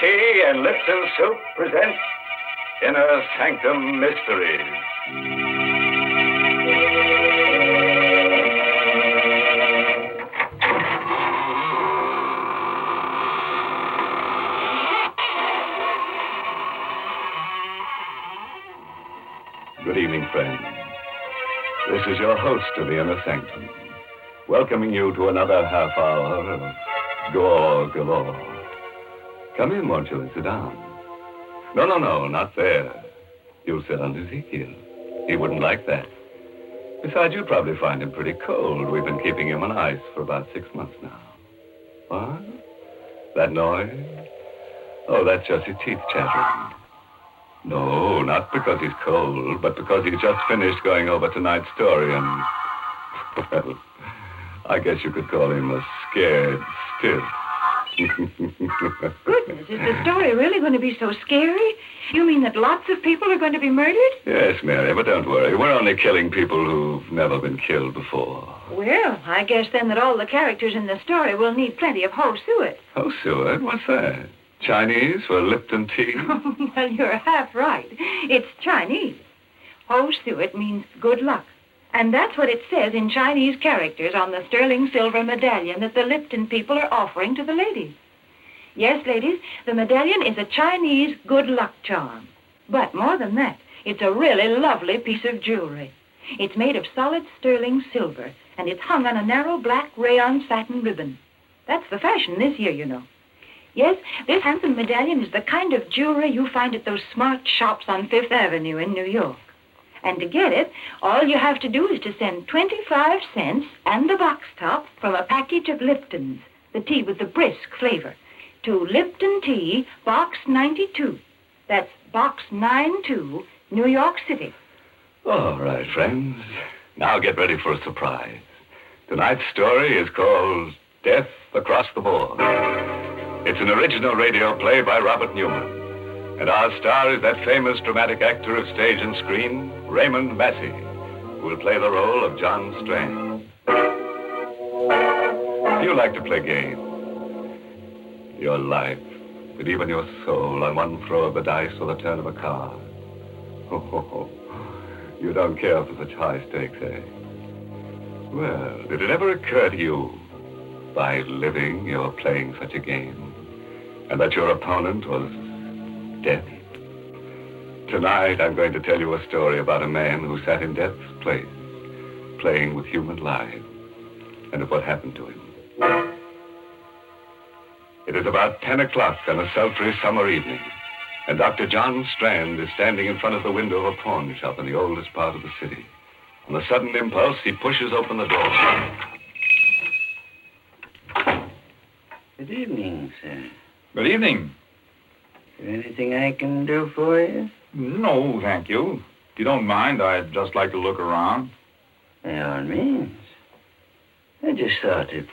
Tea and Lipton Soup present Inner Sanctum Mysteries. Good evening, friends. This is your host of the Inner Sanctum, welcoming you to another half hour of gore galore. Come in, won't you, and sit down. No, not there. You'll sit on Ezekiel. He wouldn't like that. Besides, you'd probably find him pretty cold. We've been keeping him on ice for about 6 months now. What? That noise? Oh, that's just his teeth chattering. No, not because he's cold, but because he's just finished going over tonight's story and, well, I guess you could call him a scared stiff. Goodness, is the story really going to be so scary? You mean that lots of people are going to be murdered? Yes, Mary, but don't worry. We're only killing people who've never been killed before. Well, I guess then that all the characters in the story will need plenty of ho suet. Ho suet? What's that? Chinese for Lipton tea? Well, you're half right. It's Chinese. Ho suet means good luck. And that's what it says in Chinese characters on the sterling silver medallion that the Lipton people are offering to the ladies. Yes, ladies, the medallion is a Chinese good luck charm. But more than that, it's a really lovely piece of jewelry. It's made of solid sterling silver, and it's hung on a narrow black rayon satin ribbon. That's the fashion this year, you know. Yes, this handsome medallion is the kind of jewelry you find at those smart shops on Fifth Avenue in New York. And to get it, all you have to do is to send 25 cents and the box top from a package of Lipton's, the tea with the brisk flavor, to Lipton Tea, Box 92. That's Box 92, New York City. All right, friends. Now get ready for a surprise. Tonight's story is called Death Across the Board. It's an original radio play by Robert Newman. And our star is that famous dramatic actor of stage and screen, Raymond Massey, who will play the role of John Strand. If you like to play games, your life, but even your soul on one throw of the dice or the turn of a card. Oh, you don't care for such high stakes, eh? Well, did it ever occur to you, by living, you're playing such a game, and that your opponent was death? Tonight, I'm going to tell you a story about a man who sat in death's place, playing with human lives, and of what happened to him. It is about 10 o'clock on a sultry summer evening, and Dr. John Strand is standing in front of the window of a pawn shop in the oldest part of the city. On a sudden impulse, he pushes open the door. Good evening, sir. Good evening. Is there anything I can do for you? No, thank you. If you don't mind, I'd just like to look around. By all means. I just thought if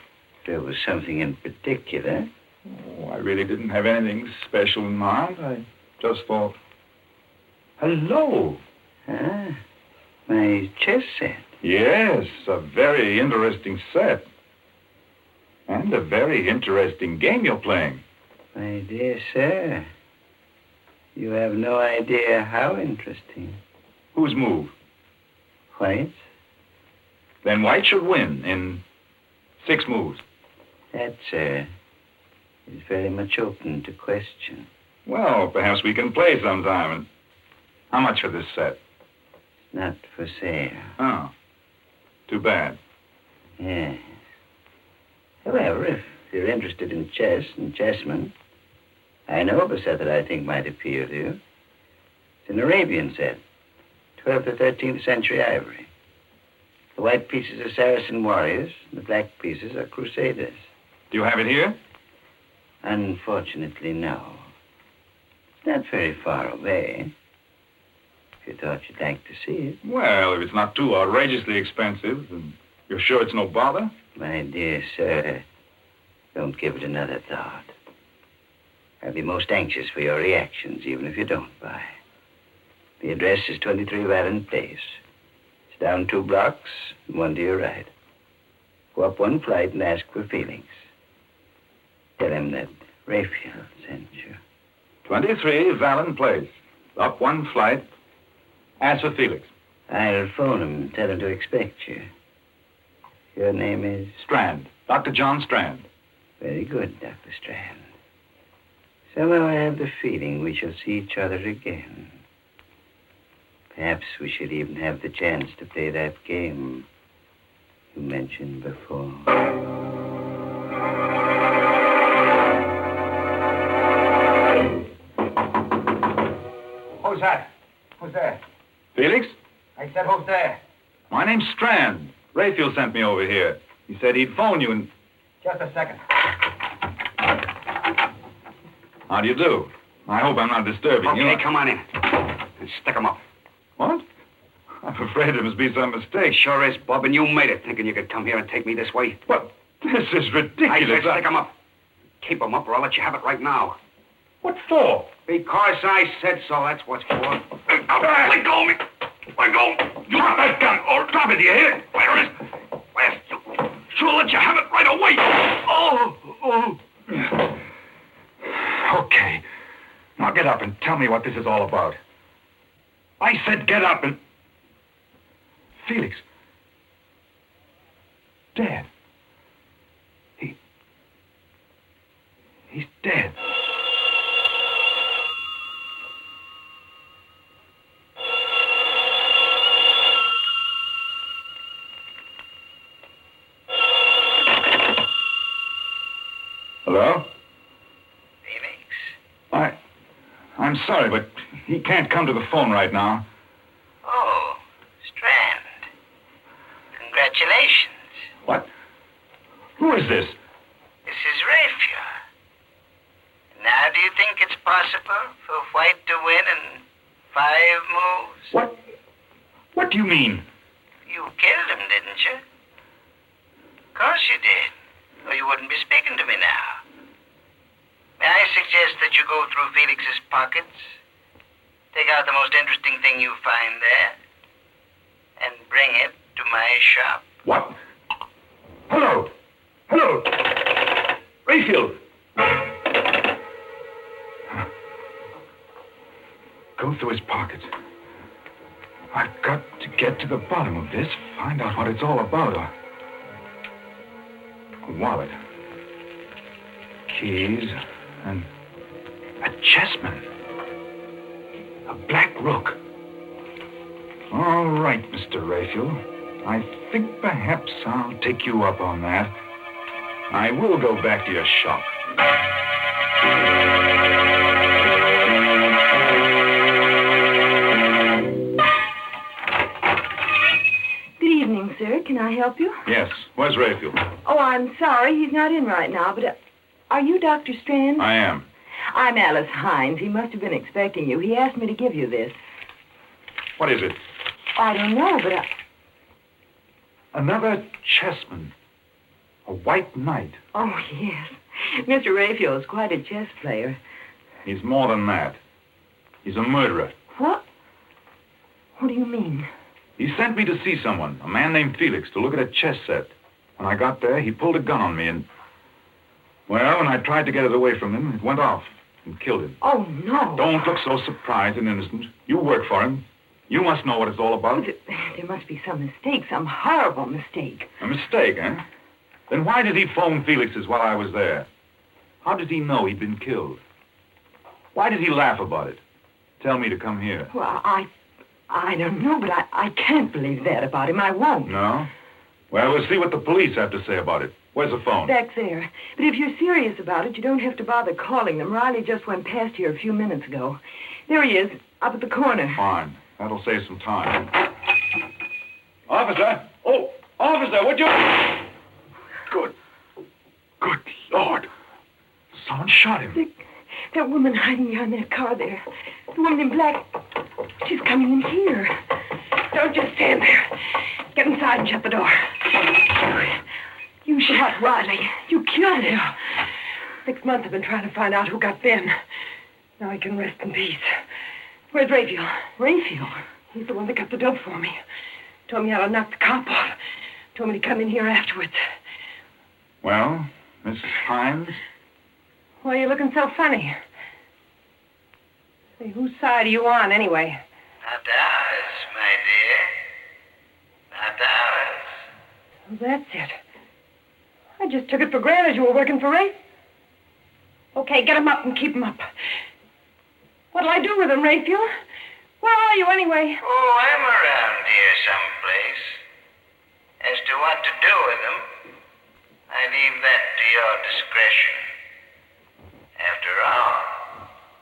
there was something in particular. Oh, I really didn't have anything special in mind. I just thought... Hello. Ah, my chess set. Yes, a very interesting set. And a very interesting game you're playing. My dear sir, you have no idea how interesting. Whose move? White's? Then White should win in 6 moves. That, sir, is very much open to question. Well, perhaps we can play sometime. And how much for this set? It's not for sale. Oh, too bad. Yes. However, if you're interested in chess and chessmen, I know of a set that I think might appeal to you. It's an Arabian set, 12th to 13th century ivory. The white pieces are Saracen warriors, and the black pieces are crusaders. Do you have it here? Unfortunately, no. It's not very far away. If you thought you'd like to see it. Well, if it's not too outrageously expensive, and you're sure it's no bother? My dear sir, don't give it another thought. I'll be most anxious for your reactions, even if you don't buy. The address is 23 Warren Place. It's down 2 blocks, and 1 to your right. Go up 1 flight and ask for Felix. Tell him that Raphael sent you. 23 Vallon Place. Up one flight. Ask for Felix. I'll phone him and tell him to expect you. Your name is? Strand. Dr. John Strand. Very good, Dr. Strand. Somehow I have the feeling we shall see each other again. Perhaps we should even have the chance to play that game you mentioned before. Who's that? Who's there? Felix? I said, who's there? My name's Strand. Rayfield sent me over here. He said he'd phone you and... Just a second. How do you do? I hope I'm not disturbing you. Okay, come on in. And stick 'em up. What? I'm afraid there must be some mistake. Sure is, Bob, and you made it, thinking you could come here and take me this way. But this is I ridiculous. said stick 'em up. Keep 'em up, or I'll let you have it right now. What for? Because I said so, that's what's for. Let go of me. Let go. You drop that gun, or drop it, do you hear? Where is it? Where's you? Sure let you have it right away. Oh. Okay. Now get up and tell me what this is all about. I said get up and... Felix. Dead. He's dead. Hello? Felix? I'm sorry, but he can't come to the phone right now. Oh, Strand. Congratulations. What? Who is this? This is Rayfield. Now, do you think it's possible for White to win in 5 moves? What? What do you mean? You killed him, didn't you? Of course you did. Or you wouldn't be speaking to me now. May I suggest that you go through Felix's pockets, take out the most interesting thing you find there, and bring it to my shop? What? Hello! Hello! Rayfield! Go through his pockets. I've got to get to the bottom of this, find out what it's all about. A wallet. Keys. And a chessman. A black rook. All right, Mr. Rayfield. I think perhaps I'll take you up on that. I will go back to your shop. Good evening, sir. Can I help you? Yes. Where's Rayfield? Oh, I'm sorry. He's not in right now, but... are you Dr. Strand? I am. I'm Alice Hines. He must have been expecting you. He asked me to give you this. What is it? I don't know, but Another chessman. A white knight. Oh, yes. Mr. Rayfield is quite a chess player. He's more than that. He's a murderer. What? What do you mean? He sent me to see someone, a man named Felix, to look at a chess set. When I got there, he pulled a gun on me and... well, when I tried to get it away from him, it went off and killed him. Oh, no. Don't look so surprised and innocent. You work for him. You must know what it's all about. There must be some mistake, some horrible mistake. A mistake, eh? Then why did he phone Felix's while I was there? How did he know he'd been killed? Why did he laugh about it? Tell me to come here. Well, I don't know, but I can't believe that about him. I won't. No? Well, we'll see what the police have to say about it. Where's the phone? Back there. But if you're serious about it, you don't have to bother calling them. Riley just went past here a few minutes ago. There he is, up at the corner. Fine. That'll save some time. Officer! Oh, officer, would you... Good Lord. Someone shot him. That woman hiding behind that car there. The woman in black. She's coming in here. Don't just stand there. Get inside and shut the door. You shot Riley. You killed him. 6 months I've been trying to find out who got Ben. Now he can rest in peace. Where's Rayfield? Rayfield? He's the one that got the dope for me. Told me how to knock the cop off. Told me to come in here afterwards. Well, Mrs. Hines? Why are you looking so funny? Say, whose side are you on, anyway? Not ours, my dear. Not ours. Well, that's it. I just took it for granted you were working for Rafe. Okay, get him up and keep him up. What'll I do with him, Raphael? Where are you, anyway? Oh, I'm around here someplace. As to what to do with them, I leave that to your discretion. After all,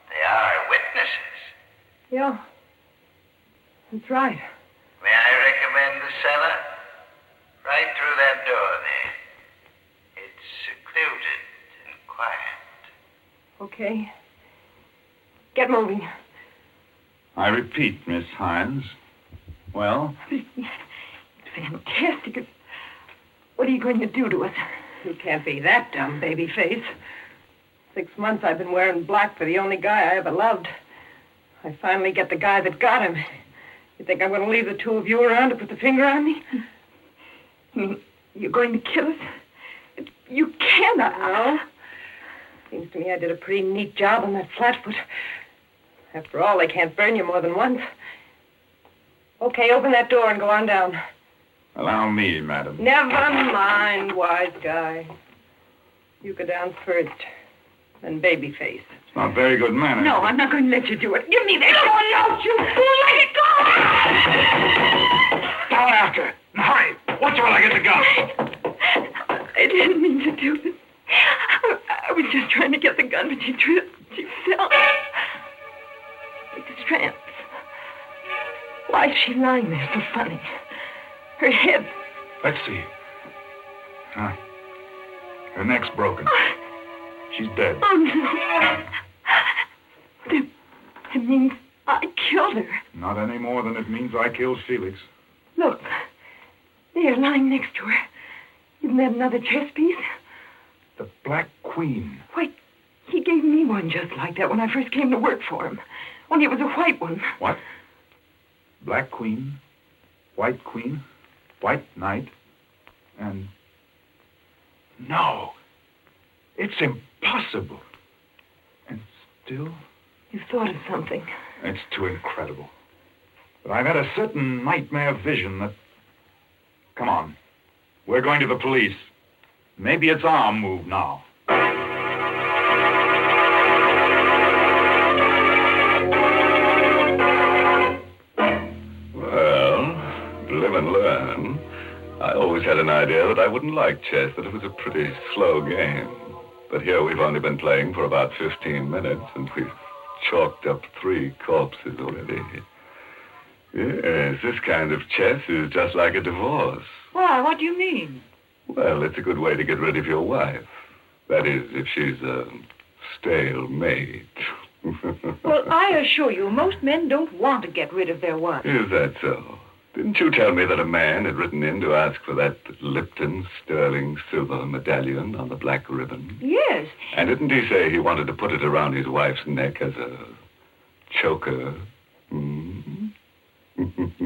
they are witnesses. Yeah, that's right. May I recommend the cellar? Right through that door there. It's secluded and quiet. Okay. Get moving. I repeat, Miss Hines. Well? It's fantastic. What are you going to do to us? You can't be that dumb, baby face. 6 months I've been wearing black for the only guy I ever loved. I finally get the guy that got him. You think I'm going to leave the two of you around to put the finger on me? You're going to kill us? You cannot. No. Seems to me I did a pretty neat job on that flatfoot. After all, they can't burn you more than once. Okay, open that door and go on down. Allow me, madam. Never mind, wise guy. You go down first, then Babyface. It's not very good manners. No, I'm not going to let you do it. Give me that gun, don't you fool! Let it go! Down after it. And hurry. Watch while I get the gun. I didn't mean to do this. I was just trying to get the gun, but she tripped. She fell. Like strands. Why is she lying there so funny? Her head. Let's see. Huh. Her neck's broken. She's dead. Oh, no. That means I killed her. Not any more than it means I killed Felix. Look. There, lying next to her. Isn't that another chess piece? The Black Queen. Why, he gave me one just like that when I first came to work for him. Only it was a white one. What? Black Queen, White Queen, White Knight, and... No. It's impossible. And still... You've thought of something. It's too incredible. But I've had a certain nightmare vision that... Come on. We're going to the police. Maybe it's our move now. Well, live and learn. I always had an idea that I wouldn't like chess, that it was a pretty slow game. But here we've only been playing for about 15 minutes, and we've chalked up 3 corpses already. Yes, this kind of chess is just like a divorce. Why, what do you mean? Well, it's a good way to get rid of your wife. That is, if she's a stale maid. Well, I assure you, most men don't want to get rid of their wives. Is that so? Didn't you tell me that a man had written in to ask for that Lipton sterling silver medallion on the black ribbon? Yes. And didn't he say he wanted to put it around his wife's neck as a choker?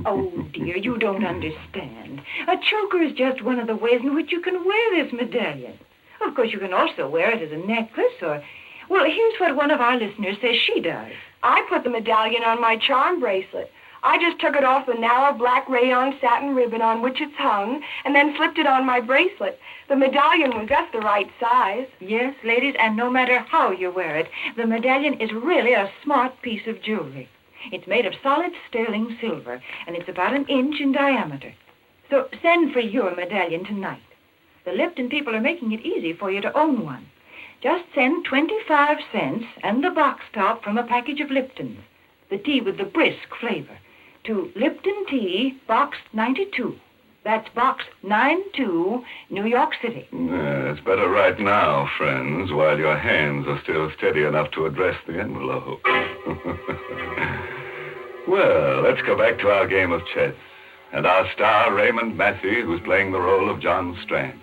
Oh, dear, you don't understand. A choker is just one of the ways in which you can wear this medallion. Of course, you can also wear it as a necklace or... Well, here's what one of our listeners says she does. I put the medallion on my charm bracelet. I just took it off the narrow black rayon satin ribbon on which it's hung and then slipped it on my bracelet. The medallion was just the right size. Yes, ladies, and no matter how you wear it, the medallion is really a smart piece of jewelry. It's made of solid sterling silver, and it's about 1 inch in diameter. So send for your medallion tonight. The Lipton people are making it easy for you to own one. Just send 25 cents and the box top from a package of Liptons, the tea with the brisk flavor, to Lipton Tea, Box 92. That's Box 92, New York City. It's better right now, friends, while your hands are still steady enough to address the envelope. Well, let's go back to our game of chess. And our star, Raymond Massey, who's playing the role of John Strand.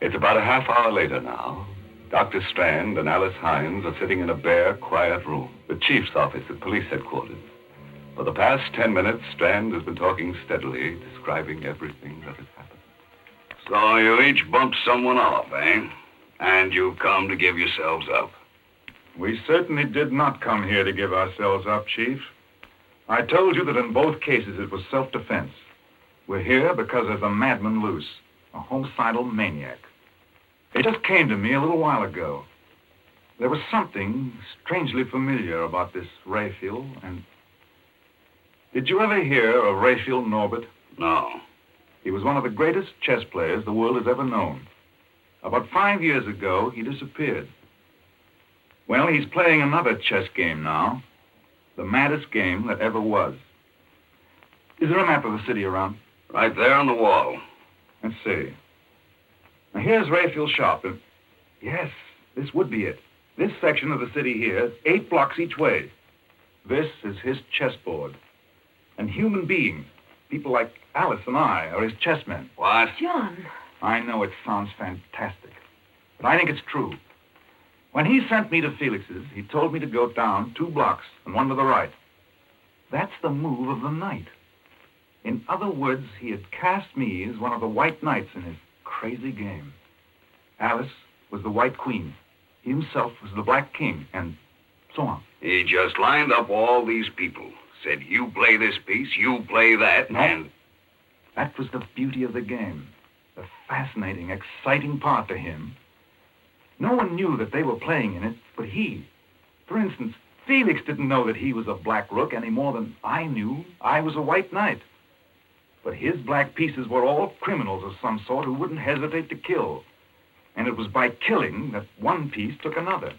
It's about a half hour later now. Dr. Strand and Alice Hines are sitting in a bare, quiet room, the chief's office at police headquarters. For the past 10 minutes, Strand has been talking steadily, describing everything that has happened. So you each bumped someone off, eh? And you come to give yourselves up. We certainly did not come here to give ourselves up, Chief. I told you that in both cases it was self-defense. We're here because there's a madman loose, a homicidal maniac. It just came to me a little while ago. There was something strangely familiar about this Raphael, and... Did you ever hear of Raphael Norbert? No. He was one of the greatest chess players the world has ever known. About 5 years ago, he disappeared. Well, he's playing another chess game now. The maddest game that ever was. Is there a map of the city around? Right there on the wall. Let's see. Now, here's Raphael's shop. And yes, this would be it. This section of the city here, 8 blocks each way. This is his chessboard. And human beings, people like Alice and I, are his chessmen. What? John. I know it sounds fantastic, but I think it's true. When he sent me to Felix's, he told me to go down 2 blocks and 1 to the right. That's the move of the night. In other words, he had cast me as one of the white knights in his crazy game. Alice was the white queen. He himself was the black king, and so on. He just lined up all these people. Said, you play this piece, you play that, No. and... That was the beauty of the game. The fascinating, exciting part to him. No one knew that they were playing in it, but he. For instance, Felix didn't know that he was a black rook any more than I knew I was a white knight. But his black pieces were all criminals of some sort who wouldn't hesitate to kill. And it was by killing that one piece took another.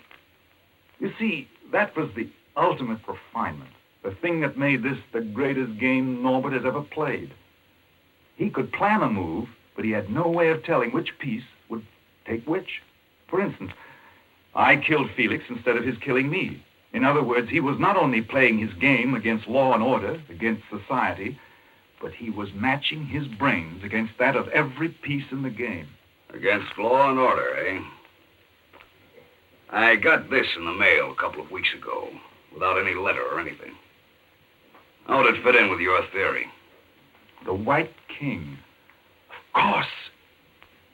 You see, that was the ultimate refinement. The thing that made this the greatest game Norbert has ever played. He could plan a move, but he had no way of telling which piece would take which. For instance, I killed Felix instead of his killing me. In other words, he was not only playing his game against law and order, against society, but he was matching his brains against that of every piece in the game. Against law and order, eh? I got this in the mail a couple of weeks ago, without any letter or anything. How would it fit in with your theory? The White King. Of course.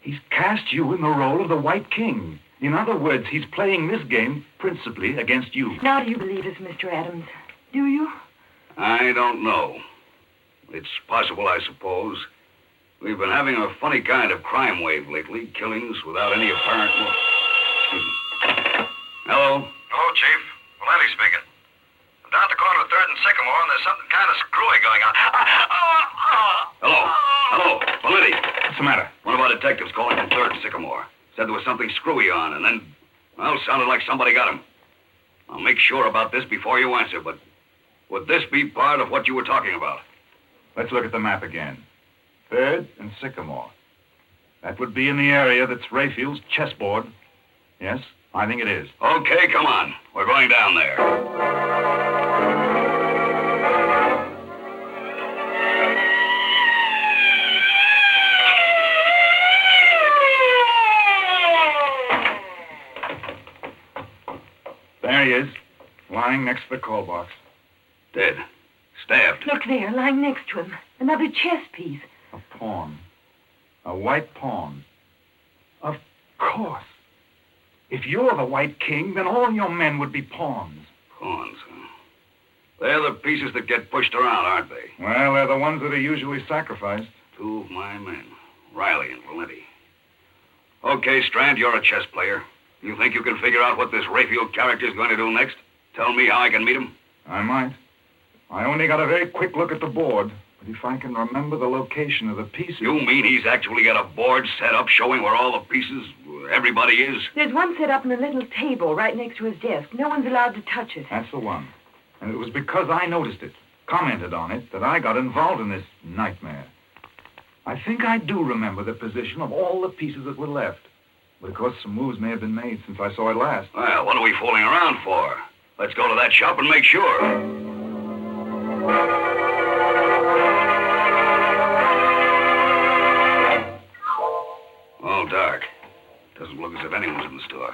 He's cast you in the role of the White King. In other words, he's playing this game principally against you. Now do you believe us, Mr. Adams? Do you? I don't know. It's possible, I suppose. We've been having a funny kind of crime wave lately, killings without any apparent... Hello? Hello, Chief. Lanny speaking. I'm down at the corner of 3rd and Sycamore, and there's something kind of screwy going on. Hello? Hello? Valenti. What's the matter? One of our detectives calling from 3rd and Sycamore. Said there was something screwy on, and then, well, sounded like somebody got him. I'll make sure about this before you answer, but would this be part of what you were talking about? Let's look at the map again. 3rd and Sycamore. That would be in the area that's Raphael's chessboard. Yes, I think it is. Okay, come on. We're going down there. There he is, lying next to the call box. Dead. Stabbed. Look there, lying next to him. Another chess piece. A pawn. A white pawn. Of course. If you're the White King, then all your men would be pawns. Pawns, huh? They're the pieces that get pushed around, aren't they? Well, they're the ones that are usually sacrificed. 2 of my men, Riley and Valenti. Okay, Strand, you're a chess player. You think you can figure out what this Raphael character's going to do next? Tell me how I can meet him? I might. I only got a very quick look at the board, but if I can remember the location of the pieces... You mean he's actually got a board set up showing where all the pieces, everybody is? There's one set up on a little table right next to his desk. No one's allowed to touch it. That's the one. And it was because I noticed it, commented on it, that I got involved in this nightmare. I think I do remember the position of all the pieces that were left. But of course, some moves may have been made since I saw it last. Well, what are we fooling around for? Let's go to that shop and make sure. All dark. Doesn't look as if anyone's in the store.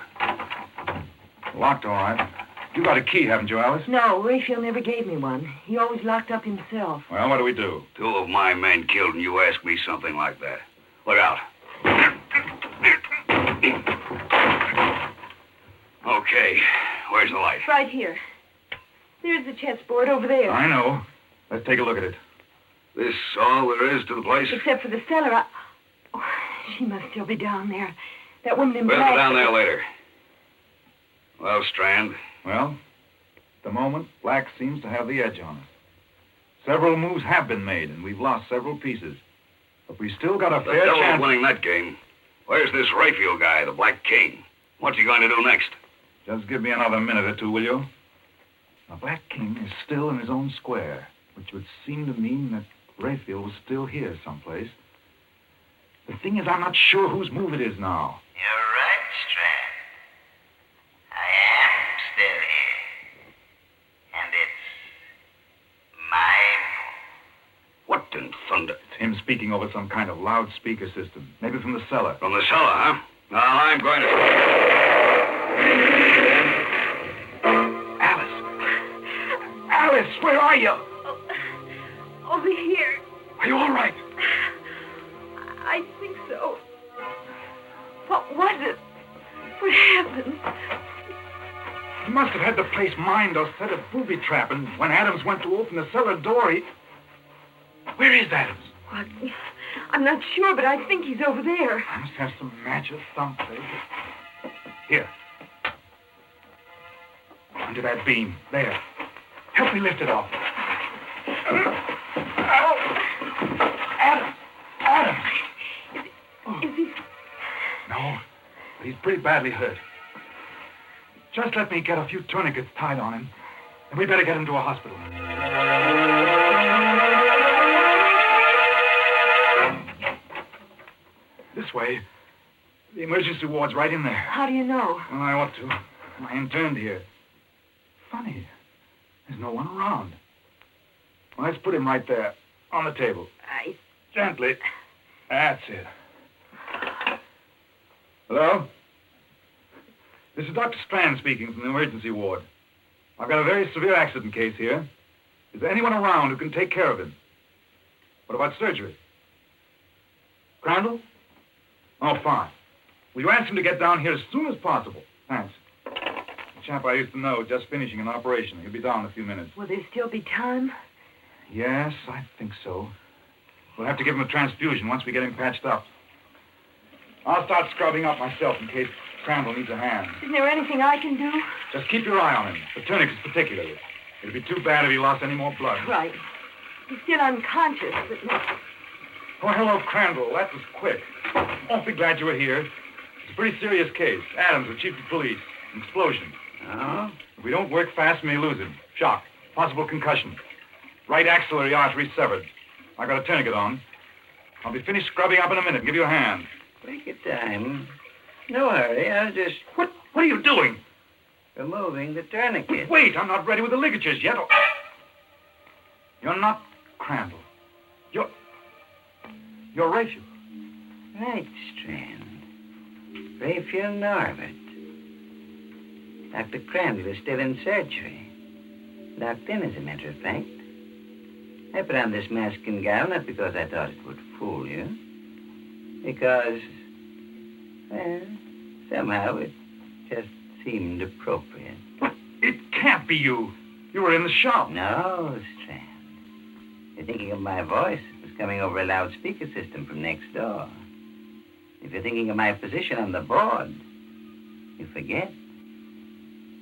Locked, all right. You got a key, haven't you, Alice? No, Raphael never gave me one. He always locked up himself. Well, what do we do? 2 of my men killed and you ask me something like that. Look out. Okay. Where's the light? Right here. There's the chessboard over there. I know. Let's take a look at it. This all there is to the place? Except for the cellar. Oh, she must still be down there. That woman in We'll black. go down there later. Well, Strand, Well, at the moment, Black seems to have the edge on us. Several moves have been made, and we've lost several pieces. But we still got a the fair devil's chance. winning that game. Where's this Rayfield guy, the Black King? What's he going to do next? Just give me another minute or two, will you? The Black King is still in his own square, which would seem to mean that Rayfield was still here someplace. The thing is, I'm not sure whose move it is now. You're right, Strand. I am still here. And it's my move. What in thunder? It's him speaking over some kind of loudspeaker system, maybe from the cellar. From the cellar, huh? Well, I'm going to... Alice, where are you? Over here. Are you all right? I think so. What was it? What happened? He must have had the place mined or set a booby trap, and when Adams went to open the cellar door, he... Where is Adams? What? I'm not sure, but I think he's over there. I must have some matches someplace. Here. Under that beam. There. Help me lift it off. Adams! Adams! Is he... No, but he's pretty badly hurt. Just let me get a few tourniquets tied on him, and we better get him to a hospital. This way. The emergency ward's right in there. How do you know? Well, I ought to. I interned here. Funny. There's no one around. Well, let's put him right there, on the table. Gently. That's it. Hello? This is Dr. Strand speaking from the emergency ward. I've got a very severe accident case here. Is there anyone around who can take care of him? What about surgery? Crandall? Oh, fine. Will you ask him to get down here as soon as possible? Thanks. The chap I used to know is just finishing an operation. He'll be down in a few minutes. Will there still be time? Yes, I think so. We'll have to give him a transfusion once we get him patched up. I'll start scrubbing up myself in case Crandall needs a hand. Isn't there anything I can do? Just keep your eye on him. The tourniquets particularly. It'd be too bad if he lost any more blood. Right. He's still unconscious, but no. Oh, hello, Crandall. That was quick. Awfully glad you were here. It's a pretty serious case. Adams, the chief of police. An explosion. Oh? If we don't work fast, we may lose him. Shock. Possible concussion. Right axillary artery severed. I got a tourniquet on. I'll be finished scrubbing up in a minute. Give you a hand. Take your time. No hurry. I'll just What are you doing? removing the tourniquet. Wait, I'm not ready with the ligatures yet. Oh. You're not Crandall. You're Rachel. Right, Strand. Rayfield Norbert. Dr. Crandall is still in surgery. Locked in, as a matter of fact. I put on this mask and gown not because I thought it would fool you. Because, well, somehow it just seemed appropriate. It can't be you. You were in the shop. No, Strand. You're thinking of my voice. It was coming over a loudspeaker system from next door. If you're thinking of my position on the board, you forget.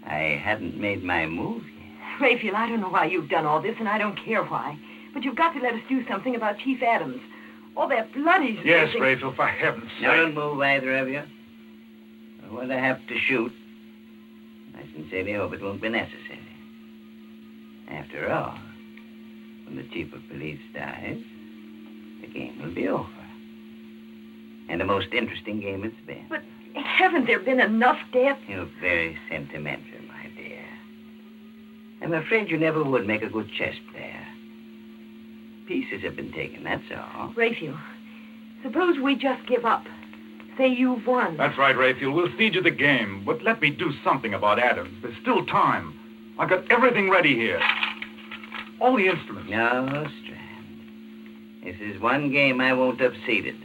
I hadn't made my move yet. Rayfield, I don't know why you've done all this, and I don't care why. But you've got to let us do something about Chief Adams. All that blood he's Yes, losing. Rachel, for heaven's sake. Don't move, either of you. When I have to shoot, I sincerely hope it won't be necessary. After all, when the chief of police dies, the game will be over. And a most interesting game it's been. But haven't there been enough deaths? You're very sentimental, my dear. I'm afraid you never would make a good chess player. Pieces have been taken, that's all. Rayfield, suppose we just give up. Say you've won. That's right, Rayfield. We'll cede you the game, but let me do something about Adams. There's still time. I've got everything ready here. All the instruments. No, Strand. This is one game I won't have ceded.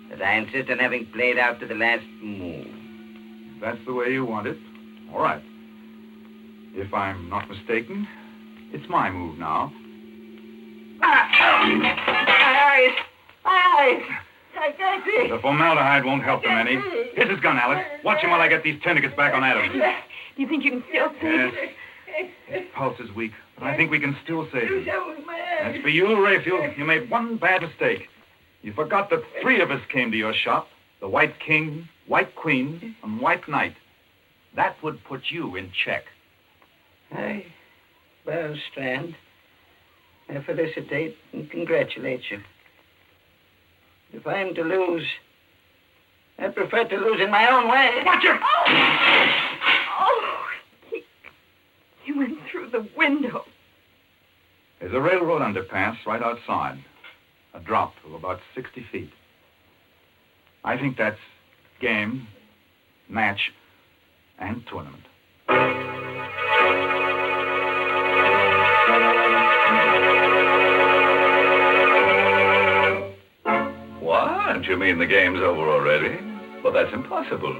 But I insist on having played out to the last move. If that's the way you want it, All right. If I'm not mistaken, it's my move now. My eyes. I can't see. The formaldehyde won't help them any. Here's his gun, Alice. Watch him while I get these tourniquets back on Adams. Do you think you can still see? Yes. His pulse is weak, but I think we can still save him. With my eyes. As for you, Raphael, you made one bad mistake. You forgot that 3 of us came to your shop. The White King, White Queen, and White Knight. That would put you in check. Well, Strand, I felicitate and congratulate you. If I'm to lose, I prefer to lose in my own way. Watch it! Oh, he went through the window. There's a railroad underpass right outside. A drop of about 60 feet. I think that's game, match, and tournament. What? You mean the game's over already? Well, that's impossible.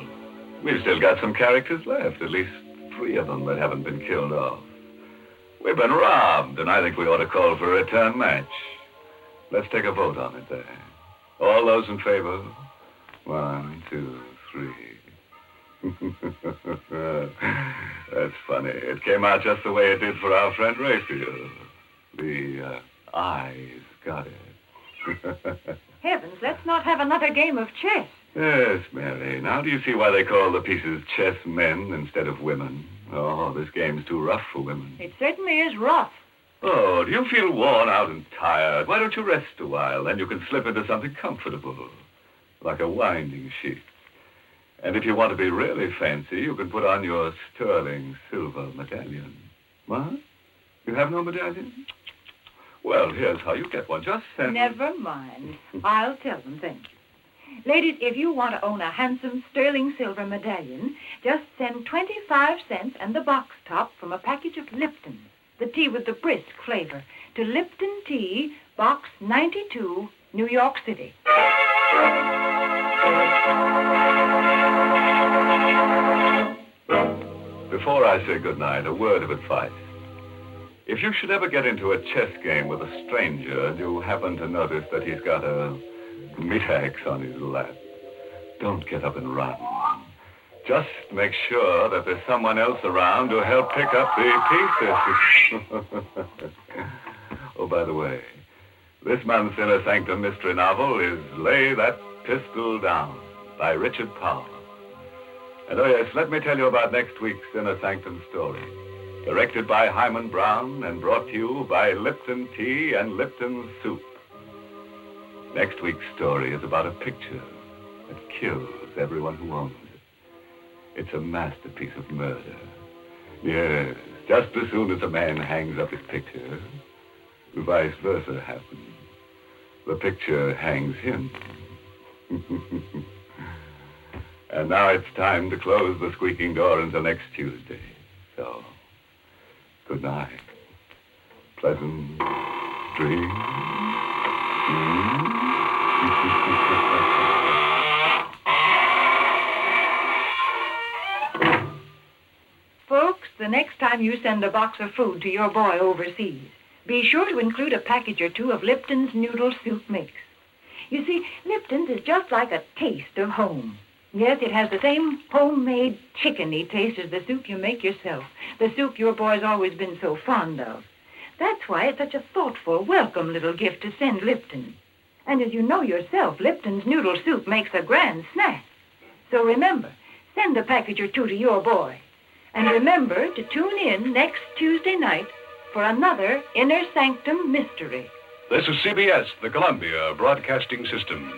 We've still got some characters left, at least 3 of them that haven't been killed off. We've been robbed, and I think we ought to call for a return match. Let's take a vote on it there. All those in favor? 1, 2, 3. That's funny. It came out just the way it did for our friend Raphael. The eyes got it. Heavens, let's not have another game of chess. Yes, Mary. Now do you see why they call the pieces chess men instead of women? Oh, this game's too rough for women. It certainly is rough. Oh, do you feel worn out and tired? Why don't you rest a while? Then you can slip into something comfortable, like a winding sheet. And if you want to be really fancy, you can put on your sterling silver medallion. What? You have no medallion? Well, here's how you get one. Just send... Never mind. I'll tell them, thank you. Ladies, if you want to own a handsome sterling silver medallion, just send 25 cents and the box top from a package of Lipton, the tea with the brisk flavor, to Lipton Tea, Box 92, New York City. Before I say goodnight, a word of advice. If you should ever get into a chess game with a stranger and you happen to notice that he's got a meat axe on his lap, don't get up and run. Just make sure that there's someone else around to help pick up the pieces. Oh, by the way, this month's Inner Sanctum mystery novel is Lay That Pistol Down by Richard Powell. And oh yes, let me tell you about next week's Inner Sanctum story. Directed by Himan Brown and brought to you by Lipton Tea and Lipton Soup. Next week's story is about a picture that kills everyone who owns it. It's a masterpiece of murder. Yes, just as soon as a man hangs up his picture, vice versa happens. The picture hangs him. And now it's time to close the squeaking door until next Tuesday. So, good night. Pleasant dreams. Folks, the next time you send a box of food to your boy overseas, be sure to include a package or 2 of Lipton's noodle soup mix. You see, Lipton's is just like a taste of home. Yes, it has the same homemade chickeny taste as the soup you make yourself, the soup your boy's always been so fond of. That's why it's such a thoughtful, welcome little gift to send Lipton. And as you know yourself, Lipton's noodle soup makes a grand snack. So remember, send a package or 2 to your boy. And remember to tune in next Tuesday night for another Inner Sanctum mystery. This is CBS, the Columbia Broadcasting System.